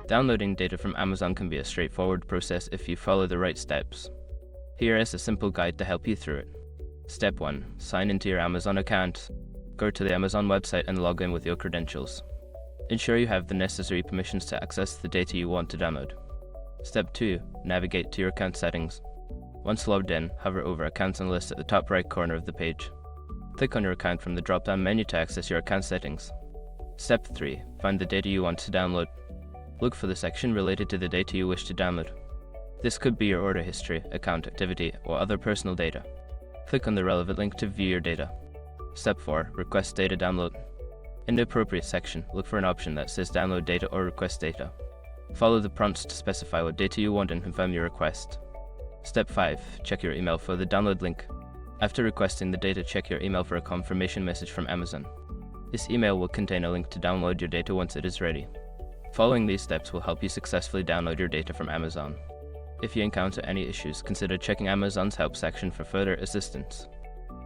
Downloading data from Amazon can be a straightforward process if you follow the right steps. Here is a simple guide to help you through it. Step 1. Sign into your Amazon account. Go to the Amazon website and log in with your credentials. Ensure you have the necessary permissions to access the data you want to download. Step 2. Navigate to your account settings. Once logged in, hover over Accounts and Lists at the top right corner of the page. Click on your account from the drop-down menu to access your account settings. Step 3. Find the data you want to download. Look for the section related to the data you wish to download. This could be your order history, account activity, or other personal data. Click on the relevant link to view your data. Step 4. Request data download. In the appropriate section, look for an option that says Download Data or Request Data. Follow the prompts to specify what data you want and confirm your request. Step 5. Check your email for the download link. After requesting the data, check your email for a confirmation message from Amazon. This email will contain a link to download your data once it is ready. Following these steps will help you successfully download your data from Amazon. If you encounter any issues, consider checking Amazon's help section for further assistance.